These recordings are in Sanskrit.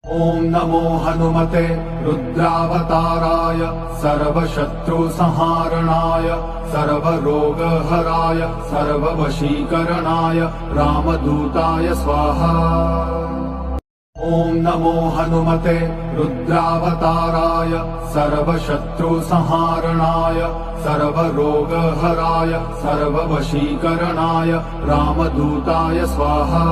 ॐ नमो हनुमते रुद्रावताराय सर्वशत्रुसंहारणाय सर्वरोगहराय सर्ववशीकरणाय रामदूताय स्वाहा। ॐ नमो हनुमते रुद्रावताराय सर्वशत्रुसंहारणाय सर्वरोगहराय सर्ववशीकरणाय रामदूताय स्वाहा।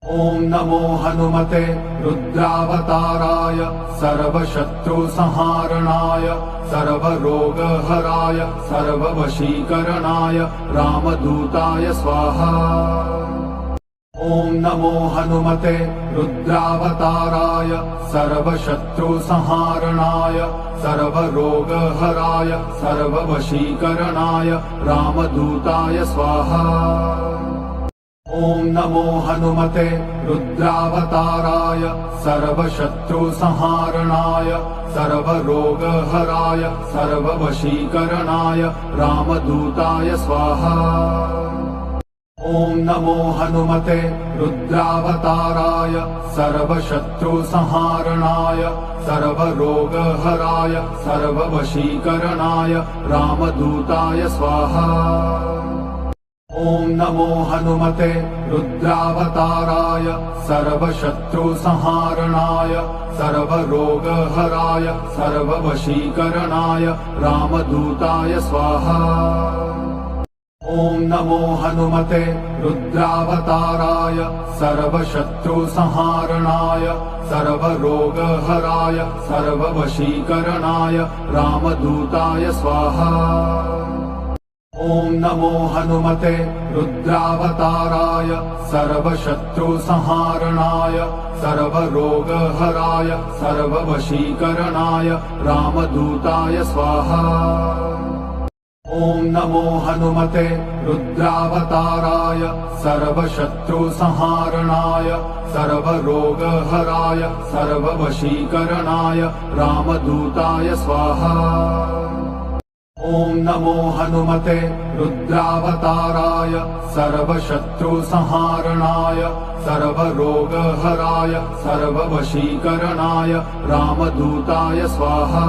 ॐ नमो हनुमते रुद्रावताराय सर्वशत्रुसंहारणाय सर्वरोगहराय सर्ववशीकरणाय रामदूताय स्वाहा। ॐ नमो हनुमते रुद्रावताराय सर्वशत्रुसंहारणाय सर्वरोगहराय सर्ववशीकरणाय रामदूताय स्वाहा। ॐ नमो हनुमते रुद्रावताराय सर्वशत्रुसंहारणाय सर्वरोगहराय सर्ववशीकरणाय रामदूताय स्वाहा। ॐ नमो हनुमते रुद्रावताराय सर्वशत्रुसंहारणाय सर्वरोगहराय सर्ववशीकरणाय रामदूताय स्वाहा। ॐ नमो हनुमते रुद्रावताराय सर्वशत्रुसंहारणाय सर्वरोगहराय सर्ववशीकरणाय रामदूताय स्वाहा। ॐ नमो हनुमते रुद्रावताराय सर्वशत्रुसंहारणाय सर्वरोगहराय सर्ववशीकरणाय रामदूताय स्वाहा। ॐ नमो हनुमते रुद्रावताराय सर्वशत्रुसंहारणाय सर्वरोगहराय सर्ववशीकरणाय रामदूताय स्वाहा। ॐ नमो हनुमते रुद्रावताराय सर्वशत्रुसंहारणाय सर्वरोगहराय सर्ववशीकरणाय रामदूताय स्वाहा। ॐ नमो हनुमते रुद्रावताराय सर्वशत्रुसंहारणाय सर्वरोगहराय सर्ववशीकरणाय रामदूताय स्वाहा।